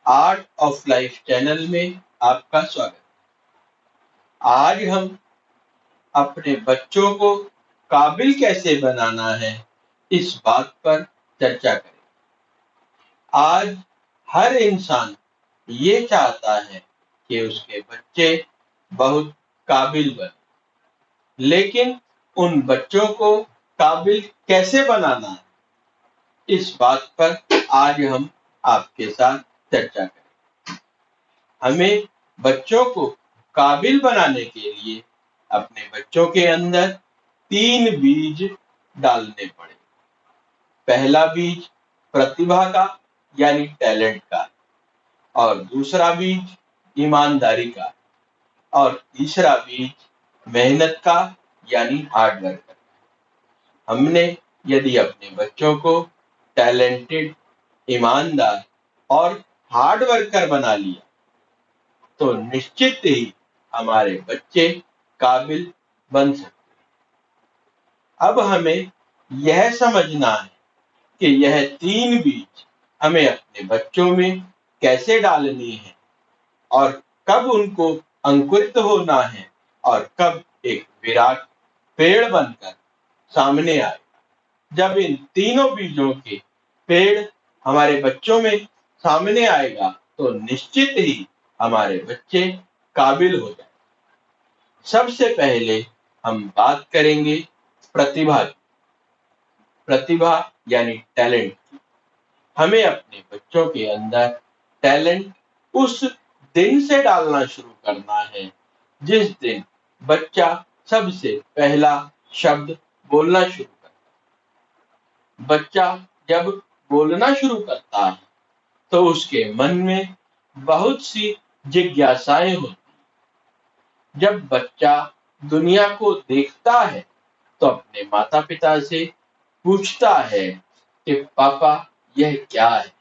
Art of life channel में आपका स्वागत। आज हम अपने बच्चों को काबिल कैसे बनाना है, इस बात पर चर्चा करें। आज हर इंसान ये चाहता है कि उसके बच्चे बहुत काबिल बने, लेकिन उन बच्चों को काबिल कैसे बनाना है, इस बात पर आज हम आपके साथ चर्चा करें। हमें बच्चों को काबिल बनाने के लिए अपने बच्चों के अंदर 3 बीज डालने पड़े। पहला बीज प्रतिभा का यानी टैलेंट का, और दूसरा बीज ईमानदारी का, और तीसरा बीज मेहनत का यानी हार्ड वर्क का। हमने यदि अपने बच्चों को टैलेंटेड, ईमानदार और हार्ड वर्कर बना लिया तो निश्चित ही हमारे बच्चे काबिल बन सकते हैं। अब हमें यह समझना है कि यह 3 बीज हमें अपने बच्चों में कैसे डालनी है और कब उनको अंकुरित होना है और कब एक विराट पेड़ बनकर सामने आए। जब इन तीनों बीजों के पेड़ हमारे बच्चों में सामने आएगा तो निश्चित ही हमारे बच्चे काबिल हो जाए। सबसे पहले हम बात करेंगे प्रतिभा की। प्रतिभा यानी टैलेंट की। हमें अपने बच्चों के अंदर टैलेंट उस दिन से डालना शुरू करना है जिस दिन बच्चा सबसे पहला शब्द बोलना शुरू करता है। बच्चा जब बोलना शुरू करता है तो उसके मन में बहुत सी जिज्ञासाएं होती हैं। जब बच्चा दुनिया को देखता है तो अपने माता पिता से पूछता है कि पापा यह क्या है,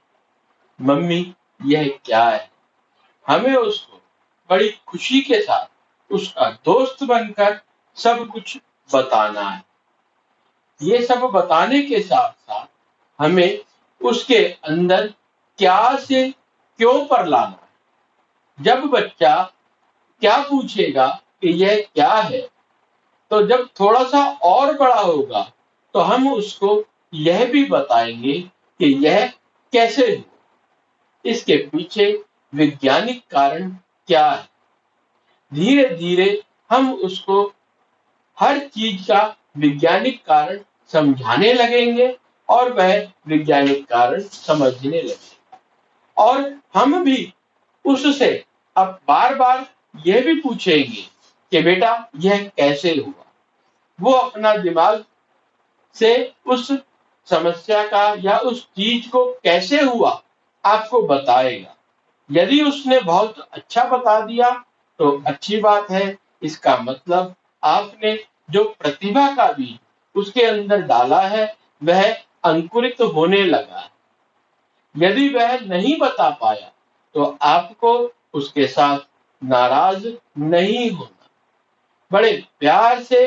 मम्मी यह क्या है। हमें उसको बड़ी खुशी के साथ उसका दोस्त बनकर सब कुछ बताना है। ये सब बताने के साथ साथ हमें उसके अंदर क्या से क्यों पर लाना है। जब बच्चा क्या पूछेगा कि यह क्या है, तो जब थोड़ा सा और बड़ा होगा तो हम उसको यह भी बताएंगे कि यह कैसे हुआ, इसके पीछे वैज्ञानिक कारण क्या है। धीरे धीरे हम उसको हर चीज का वैज्ञानिक कारण समझाने लगेंगे और वह वैज्ञानिक कारण समझने लगेगा। और हम भी उससे अब बार बार यह भी पूछेंगे कि बेटा यह कैसे हुआ। वो अपना दिमाग से उस समस्या का या उस चीज को कैसे हुआ आपको बताएगा। यदि उसने बहुत अच्छा बता दिया तो अच्छी बात है, इसका मतलब आपने जो प्रतिभा का बीज उसके अंदर डाला है वह अंकुरित होने लगा है। यदि वह नहीं बता पाया तो आपको उसके साथ नाराज नहीं होना। बड़े प्यार से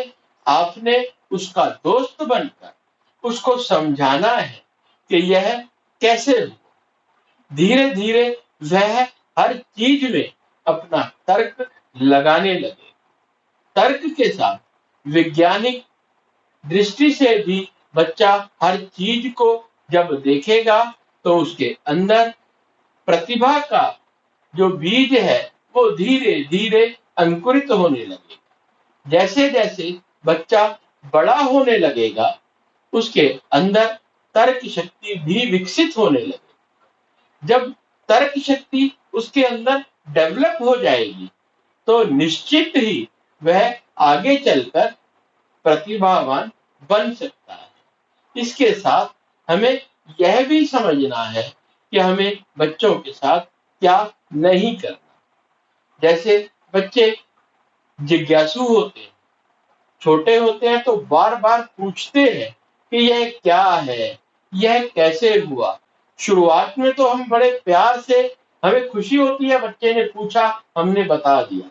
आपने उसका दोस्त बनकर उसको समझाना है कि यह कैसे हुआ। धीरे धीरे वह हर चीज में अपना तर्क लगाने लगे। तर्क के साथ वैज्ञानिक दृष्टि से भी बच्चा हर चीज को जब देखेगा तो उसके अंदर प्रतिभा का जो बीज है वो धीरे धीरे अंकुरित होने लगेगा। जैसे जैसे बच्चा बड़ा होने लगेगा उसके अंदर तर्क शक्ति भी विकसित होने लगेगी। जब तर्क शक्ति उसके अंदर डेवलप हो जाएगी तो निश्चित ही वह आगे चलकर प्रतिभावान बन सकता है। इसके साथ हमें यह भी समझना है कि हमें बच्चों के साथ क्या नहीं करना। जैसे बच्चे जिज्ञासु होते हैं, छोटे होते हैं तो बार बार पूछते हैं कि यह क्या है, यह कैसे हुआ। शुरुआत में तो हम बड़े प्यार से, हमें खुशी होती है बच्चे ने पूछा हमने बता दिया,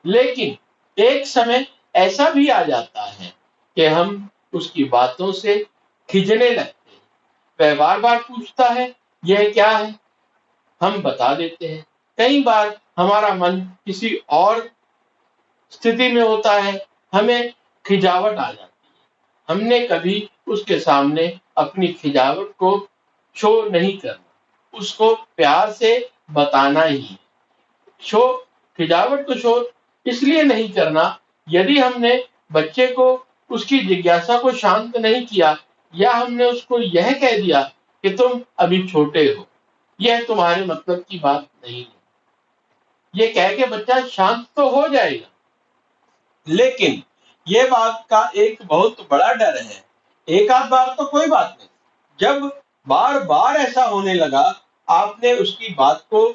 लेकिन एक समय ऐसा भी आ जाता है कि हम उसकी बातों से खिजने लगते हैं। वह बार बार पूछता है यह क्या है, हम बता देते हैं। कई बार हमारा मन किसी और स्थिति में होता है, हमें खिजावट आ जाती है। हमने कभी उसके सामने अपनी खिजावट को शो नहीं करना, उसको प्यार से बताना ही है। शो खिजावट को शो इसलिए नहीं करना, यदि हमने बच्चे को उसकी जिज्ञासा को शांत नहीं किया या हमने उसको यह कह दिया कि तुम अभी छोटे हो, यह तुम्हारे मतलब की बात नहीं है, ये कह के बच्चा शांत तो हो जाएगा, लेकिन ये बात का एक बहुत बड़ा डर है। एक आध बार तो कोई बात नहीं, जब बार बार ऐसा होने लगा, आपने उसकी बात को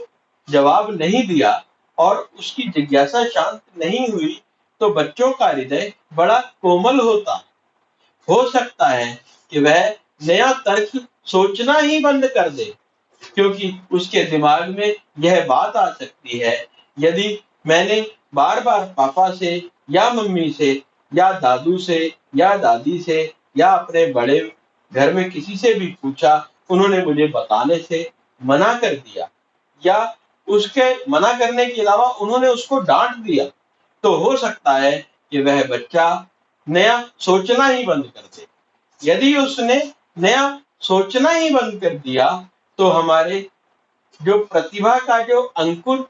जवाब नहीं दिया और उसकी जिज्ञासा शांत नहीं हुई, तो बच्चों का हृदय बड़ा कोमल होता है। हो सकता है कि वह नया तर्क सोचना ही बंद कर दे, क्योंकि उसके दिमाग में यह बात आ सकती है, यदि मैंने बार बार पापा से या मम्मी से या दादू से या दादी से या अपने बड़े घर में किसी से भी पूछा, उन्होंने मुझे बताने से मना कर दिया या उसके मना करने के अलावा उन्होंने उसको डांट दिया, तो हो सकता है कि वह बच्चा नया सोचना ही बंद कर दे। यदि उसने नया सोचना ही बंद कर दिया, तो हमारे जो प्रतिभा का जो अंकुर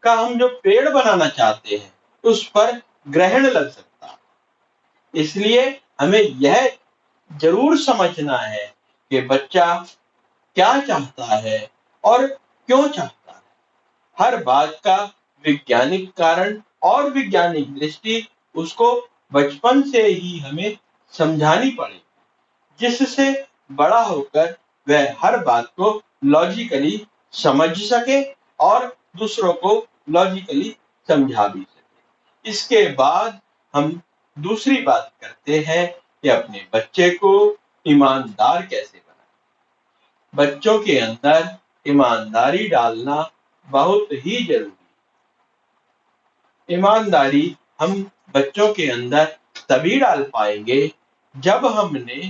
का हम जो पेड़ बनाना चाहते हैं, उस पर ग्रहण लग सकता है। इसलिए हमें यह जरूर समझना है कि बच्चा क्या चाहता है और क्यों चाहता है। हर बात का वैज्ञानिक कारण और वैज्ञानिक दृष्टि उसको बचपन से ही हमें समझानी पड़ेगी, जिससे बड़ा होकर वह हर बात को लॉजिकली समझ सके और दूसरों को लॉजिकली समझा भी सके। इसके बाद हम दूसरी बात करते हैं कि अपने बच्चे को ईमानदार कैसे बनाएं। बच्चों के अंदर ईमानदारी डालना बहुत ही जरूरी है। ईमानदारी हम बच्चों के अंदर तभी डाल पाएंगे जब हमने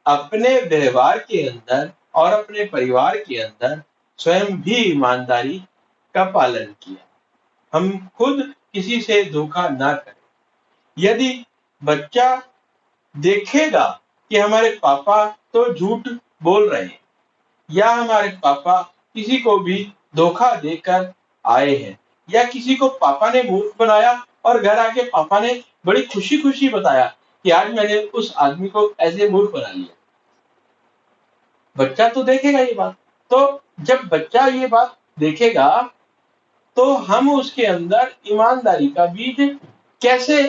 अपने व्यवहार के अंदर और अपने परिवार के अंदर स्वयं भी ईमानदारी का पालन किया। हम खुद किसी से धोखा ना करें। यदि बच्चा देखेगा कि हमारे पापा तो झूठ बोल रहे हैं या हमारे पापा किसी को भी धोखा देकर आए हैं या किसी को पापा ने मूर्ख बनाया और घर आके पापा ने बड़ी खुशी खुशी बताया कि आज मैंने उस आदमी को ऐसे मूर्ख बना लिया, बच्चा तो देखेगा ये बात। तो जब बच्चा ये बात देखेगा, तो हम उसके अंदर ईमानदारी का बीज कैसे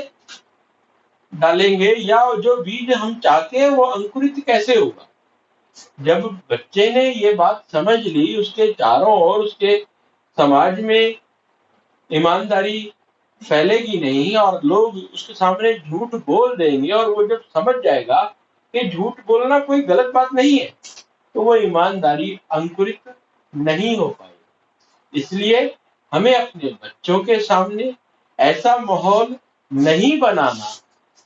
डालेंगे या जो बीज हम चाहते हैं वो अंकुरित कैसे होगा। जब बच्चे ने ये बात समझ ली, उसके चारों ओर उसके समाज में ईमानदारी फैलेगी नहीं और लोग उसके सामने झूठ बोल देंगे, और वो जब समझ जाएगा कि झूठ बोलना कोई गलत बात नहीं है, तो वो ईमानदारी अंकुरित नहीं हो पाएगी। इसलिए हमें अपने बच्चों के सामने ऐसा माहौल नहीं बनाना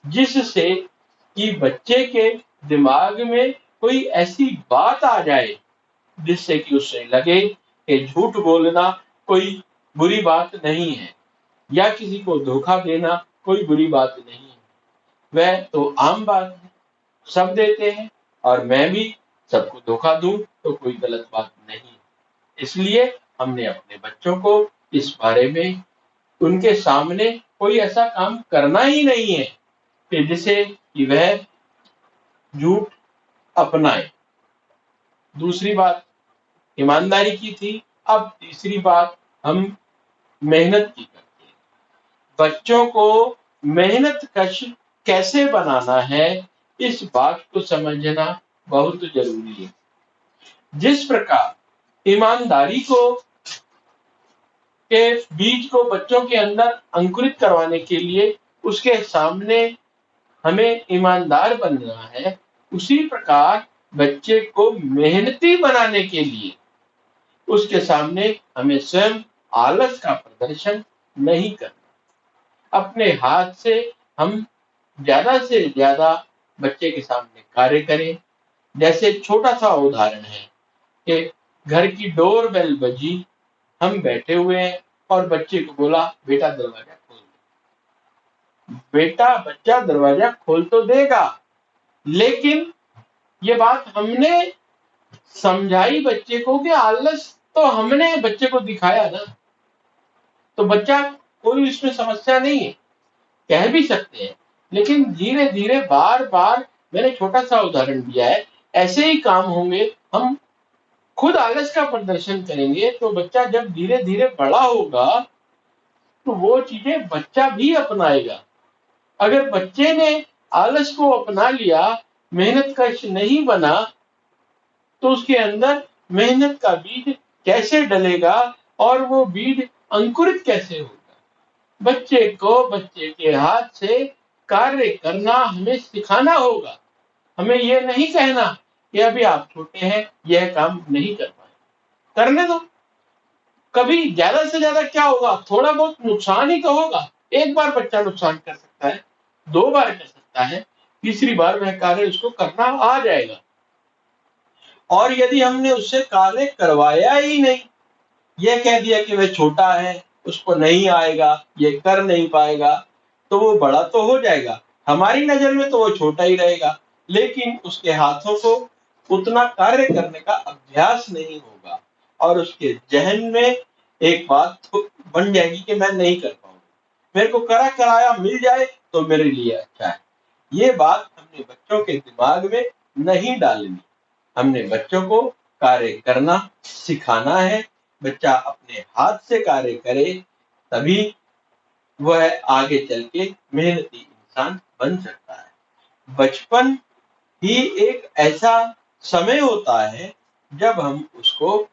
जिससे कि बच्चे के दिमाग में कोई ऐसी बात आ जाए जिससे कि उसे लगे कि झूठ बोलना कोई बुरी बात नहीं है या किसी को धोखा देना कोई बुरी बात नहीं है। वह तो आम बात है, सब देते हैं और मैं भी सबको धोखा दूं तो कोई गलत बात नहीं। इसलिए हमने अपने बच्चों को इस बारे में उनके सामने कोई ऐसा काम करना ही नहीं है कि जिसे कि वह झूठ अपनाए। दूसरी बात ईमानदारी की थी, अब तीसरी बात हम मेहनत की करते हैं। बच्चों को मेहनत कश कैसे बनाना है, इस बात को समझना बहुत जरूरी है। जिस प्रकार ईमानदारी को के बीज को बच्चों के अंदर अंकुरित करवाने के लिए उसके सामने हमें ईमानदार बनना है, उसी प्रकार बच्चे को मेहनती बनाने के लिए उसके सामने हमें स्वयं आलस का प्रदर्शन नहीं करना। अपने हाथ से हम ज्यादा से ज्यादा बच्चे के सामने कार्य करें। जैसे छोटा सा उदाहरण है कि घर की डोर बेल बजी हम बैठे हुए हैं और बच्चे को बोला बेटा दरवाजा खोल दे। बच्चा दरवाजा खोल तो देगा, लेकिन ये बात हमने समझाई बच्चे को कि आलस तो हमने बच्चे को दिखाया ना, तो बच्चा कोई इसमें समस्या नहीं है, कह भी सकते हैं। लेकिन धीरे धीरे बार बार, मैंने छोटा सा उदाहरण दिया है, ऐसे ही काम होंगे। हम खुद आलस का प्रदर्शन करेंगे तो बच्चा जब धीरे धीरे बड़ा होगा तो वो चीजें बच्चा भी अपनाएगा। अगर बच्चे ने आलस को अपना लिया, मेहनत कश नहीं बना, तो उसके अंदर मेहनत का बीज कैसे डलेगा और वो बीज अंकुरित कैसे होगा। बच्चे को बच्चे के हाथ से कार्य करना हमें सिखाना होगा। हमें ये नहीं कहना कि अभी आप छोटे हैं, यह काम नहीं कर पाए, करने दो। कभी ज्यादा से ज्यादा क्या होगा, थोड़ा बहुत नुकसान ही तो होगा। एक बार बच्चा नुकसान कर सकता है, 2 बार कर सकता है, तीसरी बार वह कार्य उसको करना आ जाएगा। और यदि हमने उससे कार्य करवाया ही नहीं, यह कह दिया कि वह छोटा है, उसको नहीं आएगा, ये कर नहीं पाएगा, तो वो बड़ा तो हो जाएगा, हमारी नजर में तो वो छोटा ही रहेगा, लेकिन उसके हाथों को उतना कार्य करने का अभ्यास नहीं होगा और उसके जहन में एक बात तो बन जाएगी कि मैं नहीं कर पाऊंगा, मेरे को करा कराया मिल जाए तो मेरे लिए अच्छा है। ये बात हमने बच्चों के दिमाग में नहीं डालनी। हमने बच्चों को कार्य करना सिखाना है। बच्चा अपने हाथ से कार्य करे, तभी वह आगे चल के मेहनती इंसान बन सकता है। बचपन ही एक ऐसा समय होता है जब हम उसको,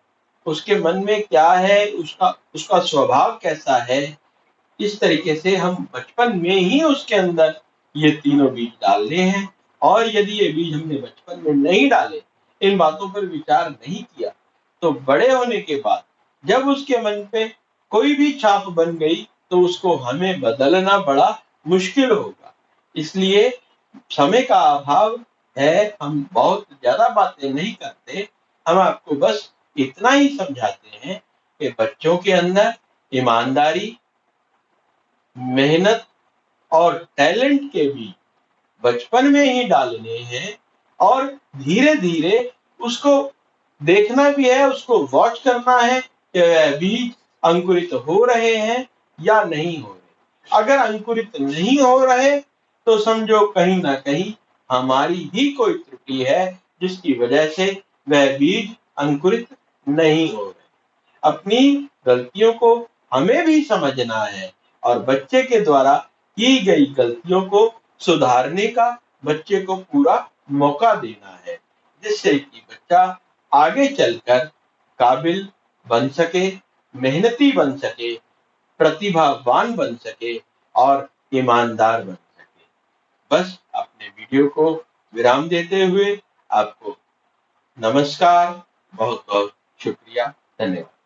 उसके मन में क्या है, उसका स्वभाव कैसा है, इस तरीके से हम बचपन में ही उसके अंदर ये तीनों बीज डालने हैं। और यदि ये बीज हमने बचपन में नहीं डाले, इन बातों पर विचार नहीं किया, तो बड़े होने के बाद जब उसके मन पे कोई भी छाप बन गई तो उसको हमें बदलना बड़ा मुश्किल होगा। इसलिए समय का अभाव है, हम बहुत ज्यादा बातें नहीं करते। हम आपको बस इतना ही समझाते हैं कि बच्चों के अंदर ईमानदारी, मेहनत और टैलेंट के भी बचपन में ही डालने हैं और धीरे धीरे उसको देखना भी है, उसको वॉच करना है कि वह बीज अंकुरित हो रहे हैं या नहीं हो रहे। अगर अंकुरित नहीं हो रहे तो समझो कहीं ना कहीं हमारी ही कोई त्रुटि है, जिसकी वजह से वह बीज अंकुरित नहीं हो रहे। अपनी गलतियों को हमें भी समझना है और बच्चे के द्वारा की गई गलतियों को सुधारने का बच्चे को पूरा मौका देना है, जिससे कि बच्चा आगे चलकर काबिल बन सके, मेहनती बन सके, प्रतिभावान बन सके और ईमानदार बन सके। बस अपने वीडियो को विराम देते हुए आपको नमस्कार, बहुत बहुत शुक्रिया, धन्यवाद।